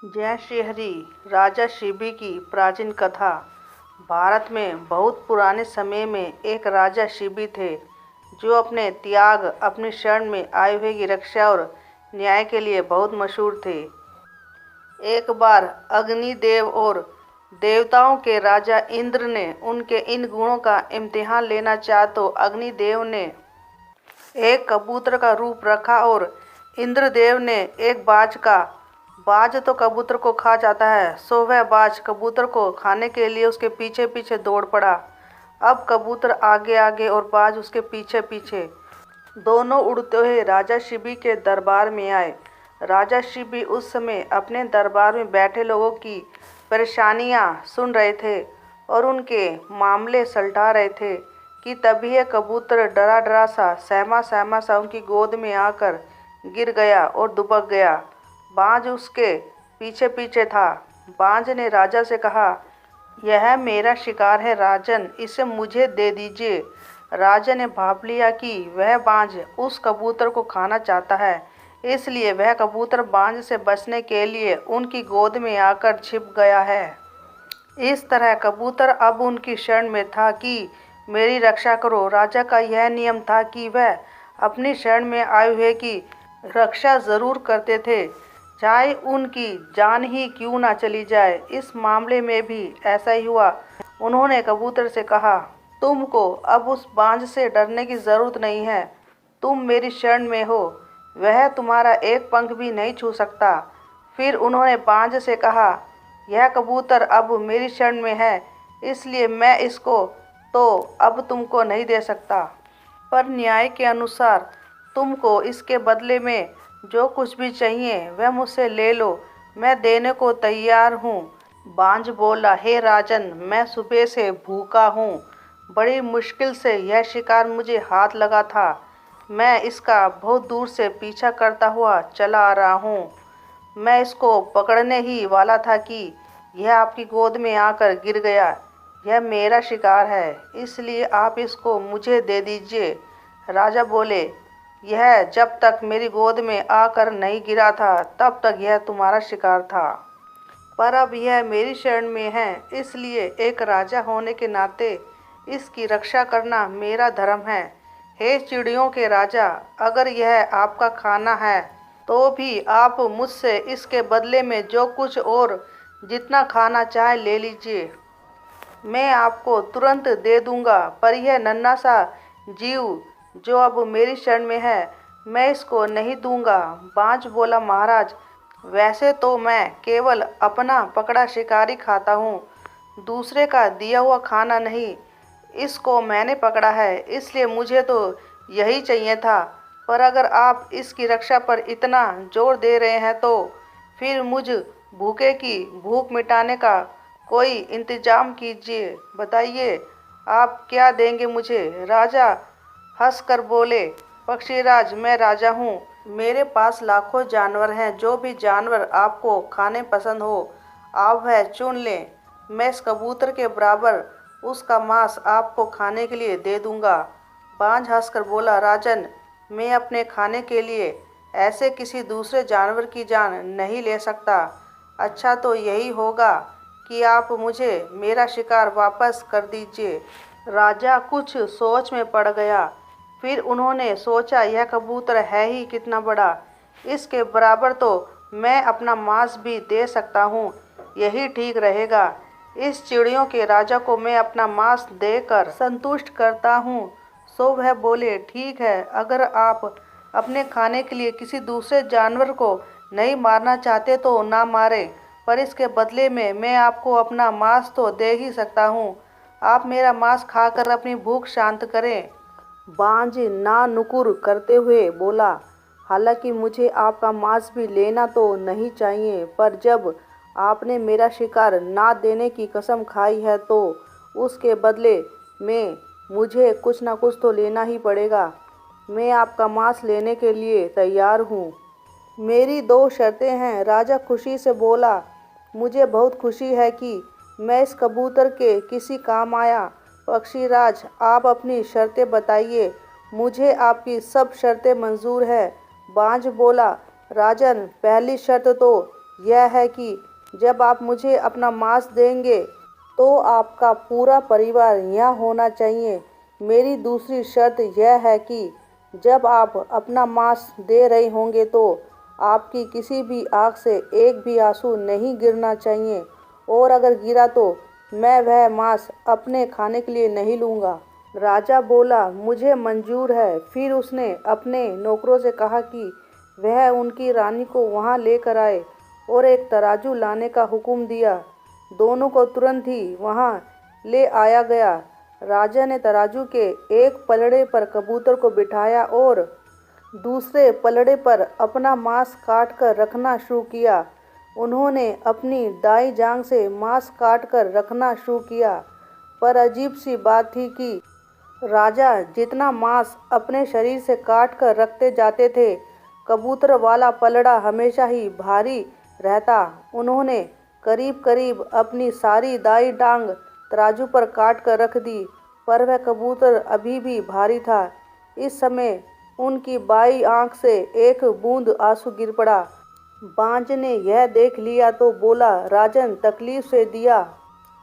जय श्री हरि। राजा शिबी की प्राचीन कथा। भारत में बहुत पुराने समय में एक राजा शिबी थे जो अपने त्याग, अपनी शरण में आए हुए की रक्षा और न्याय के लिए बहुत मशहूर थे। एक बार अग्निदेव और देवताओं के राजा इंद्र ने उनके इन गुणों का इम्तिहान लेना चाहा तो अग्निदेव ने एक कबूतर का रूप रखा और इंद्रदेव ने एक बाज का। बाज तो कबूतर को खा जाता है, सो वह बाज कबूतर को खाने के लिए उसके पीछे पीछे दौड़ पड़ा। अब कबूतर आगे आगे और बाज उसके पीछे पीछे, दोनों उड़ते हुए राजा शिबी के दरबार में आए। राजा शिबी उस समय अपने दरबार में बैठे लोगों की परेशानियां सुन रहे थे और उनके मामले सलटा रहे थे कि तभी यह कबूतर डरा डरा सा, सहमा सहमा सा उनकी गोद में आकर गिर गया और दुबक गया। बाज उसके पीछे पीछे था। बाज ने राजा से कहा, यह मेरा शिकार है राजन, इसे मुझे दे दीजिए। राजा ने भाप लिया कि वह बाज उस कबूतर को खाना चाहता है, इसलिए वह कबूतर बाज से बचने के लिए उनकी गोद में आकर छिप गया है। इस तरह कबूतर अब उनकी शरण में था कि मेरी रक्षा करो। राजा का यह नियम था कि वह अपनी शरण में आए हुए की रक्षा जरूर करते थे, चाहे उनकी जान ही क्यों ना चली जाए। इस मामले में भी ऐसा ही हुआ। उन्होंने कबूतर से कहा, तुमको अब उस बाज से डरने की ज़रूरत नहीं है, तुम मेरी शरण में हो, वह तुम्हारा एक पंख भी नहीं छू सकता। फिर उन्होंने बाज से कहा, यह कबूतर अब मेरी शरण में है, इसलिए मैं इसको तो अब तुमको नहीं दे सकता, पर न्याय के अनुसार तुमको इसके बदले में जो कुछ भी चाहिए वह मुझसे ले लो, मैं देने को तैयार हूँ। बाज बोला, हे राजन, मैं सुबह से भूखा हूँ, बड़ी मुश्किल से यह शिकार मुझे हाथ लगा था, मैं इसका बहुत दूर से पीछा करता हुआ चला आ रहा हूँ। मैं इसको पकड़ने ही वाला था कि यह आपकी गोद में आकर गिर गया। यह मेरा शिकार है, इसलिए आप इसको मुझे दे दीजिए। राजा बोले, यह जब तक मेरी गोद में आकर नहीं गिरा था तब तक यह तुम्हारा शिकार था, पर अब यह मेरी शरण में है, इसलिए एक राजा होने के नाते इसकी रक्षा करना मेरा धर्म है। हे चिड़ियों के राजा, अगर यह आपका खाना है तो भी आप मुझसे इसके बदले में जो कुछ और जितना खाना चाहे ले लीजिए, मैं आपको तुरंत दे दूंगा। पर यह नन्हा सा जीव जो अब मेरी शरण में है, मैं इसको नहीं दूंगा। बाज बोला, महाराज, वैसे तो मैं केवल अपना पकड़ा शिकारी खाता हूँ, दूसरे का दिया हुआ खाना नहीं। इसको मैंने पकड़ा है, इसलिए मुझे तो यही चाहिए था, पर अगर आप इसकी रक्षा पर इतना जोर दे रहे हैं तो फिर मुझ भूखे की भूख मिटाने का कोई इंतजाम कीजिए। बताइए, आप क्या देंगे मुझे? राजा हंसकर बोले, पक्षीराज, मैं राजा हूँ, मेरे पास लाखों जानवर हैं, जो भी जानवर आपको खाने पसंद हो आप वह चुन लें, मैं इस कबूतर के बराबर उसका मांस आपको खाने के लिए दे दूंगा। बाज हंसकर बोला, राजन, मैं अपने खाने के लिए ऐसे किसी दूसरे जानवर की जान नहीं ले सकता। अच्छा तो यही होगा कि आप मुझे मेरा शिकार वापस कर दीजिए। राजा कुछ सोच में पड़ गया। फिर उन्होंने सोचा, यह कबूतर है ही कितना बड़ा, इसके बराबर तो मैं अपना मांस भी दे सकता हूँ, यही ठीक रहेगा। इस चिड़ियों के राजा को मैं अपना मांस देकर संतुष्ट करता हूँ। सो वह बोले, ठीक है, अगर आप अपने खाने के लिए किसी दूसरे जानवर को नहीं मारना चाहते तो ना मारें, पर इसके बदले में मैं आपको अपना मांस तो दे ही सकता हूँ, आप मेरा मांस खाकर अपनी भूख शांत करें। बाज ना नुकुर करते हुए बोला, हालांकि मुझे आपका मांस भी लेना तो नहीं चाहिए, पर जब आपने मेरा शिकार ना देने की कसम खाई है तो उसके बदले में मुझे कुछ ना कुछ तो लेना ही पड़ेगा। मैं आपका मांस लेने के लिए तैयार हूँ। मेरी दो शर्तें हैं। राजा खुशी से बोला, मुझे बहुत खुशी है कि मैं इस कबूतर के किसी काम आया। पक्षीराज, आप अपनी शर्तें बताइए, मुझे आपकी सब शर्तें मंजूर है। बाज बोला, राजन, पहली शर्त तो यह है कि जब आप मुझे अपना मांस देंगे तो आपका पूरा परिवार यहाँ होना चाहिए। मेरी दूसरी शर्त यह है कि जब आप अपना मांस दे रहे होंगे तो आपकी किसी भी आँख से एक भी आंसू नहीं गिरना चाहिए, और अगर गिरा तो मैं वह मांस अपने खाने के लिए नहीं लूँगा। राजा बोला, मुझे मंजूर है। फिर उसने अपने नौकरों से कहा कि वह उनकी रानी को वहाँ लेकर आए और एक तराजू लाने का हुक्म दिया। दोनों को तुरंत ही वहाँ ले आया गया। राजा ने तराजू के एक पलड़े पर कबूतर को बिठाया और दूसरे पलड़े पर अपना मांस काट कर रखना शुरू किया। उन्होंने अपनी दाई जांघ से मांस काट कर रखना शुरू किया, पर अजीब सी बात थी कि राजा जितना मांस अपने शरीर से काट कर रखते जाते थे, कबूतर वाला पलड़ा हमेशा ही भारी रहता। उन्होंने करीब करीब अपनी सारी दाई टांग तराजू पर काट कर रख दी, पर वह कबूतर अभी भी भारी था। इस समय उनकी बाई आंख से एक बूंद आंसू गिर पड़ा। बांझ ने यह देख लिया तो बोला, राजन, तकलीफ से दिया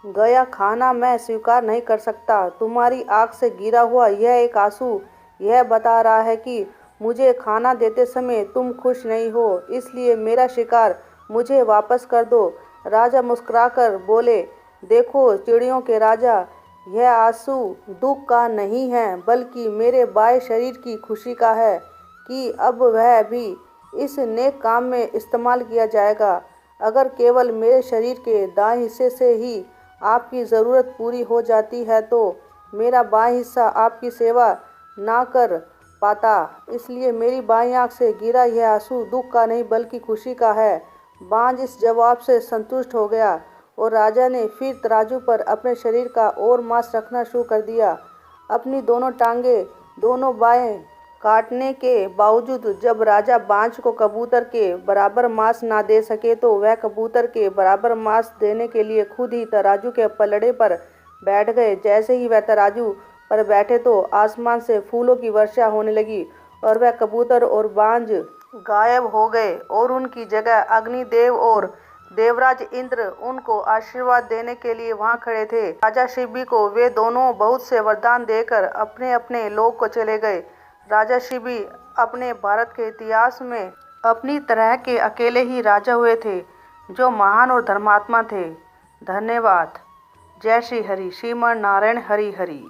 गया खाना मैं स्वीकार नहीं कर सकता। तुम्हारी आंख से गिरा हुआ यह एक आंसू यह बता रहा है कि मुझे खाना देते समय तुम खुश नहीं हो, इसलिए मेरा शिकार मुझे वापस कर दो। राजा मुस्कुराकर बोले, देखो चिड़ियों के राजा, यह आंसू दुख का नहीं है, बल्कि मेरे बाएं शरीर की खुशी का है कि अब वह भी इस नेक काम में इस्तेमाल किया जाएगा। अगर केवल मेरे शरीर के दाएं हिस्से से ही आपकी ज़रूरत पूरी हो जाती है तो मेरा बाएं हिस्सा आपकी सेवा ना कर पाता, इसलिए मेरी बाईं आंख से गिरा यह आंसू दुख का नहीं बल्कि खुशी का है। बांझ इस जवाब से संतुष्ट हो गया और राजा ने फिर तराजू पर अपने शरीर का और मांस रखना शुरू कर दिया। अपनी दोनों टांगें दोनों बाएं काटने के बावजूद जब राजा बांझ को कबूतर के बराबर मांस ना दे सके तो वह कबूतर के बराबर मांस देने के लिए खुद ही तराजू के पलड़े पर बैठ गए। जैसे ही वह तराजू पर बैठे तो आसमान से फूलों की वर्षा होने लगी और वह कबूतर और बांझ गायब हो गए और उनकी जगह अग्निदेव और देवराज इंद्र उनको आशीर्वाद देने के लिए वहां खड़े थे। राजा शिबी को वे दोनों बहुत से वरदान देकर अपने अपने लोक को चले गए। राजा शिबी अपने भारत के इतिहास में अपनी तरह के अकेले ही राजा हुए थे जो महान और धर्मात्मा थे। धन्यवाद। जय श्री हरि। श्रीमन नारायण हरि हरि।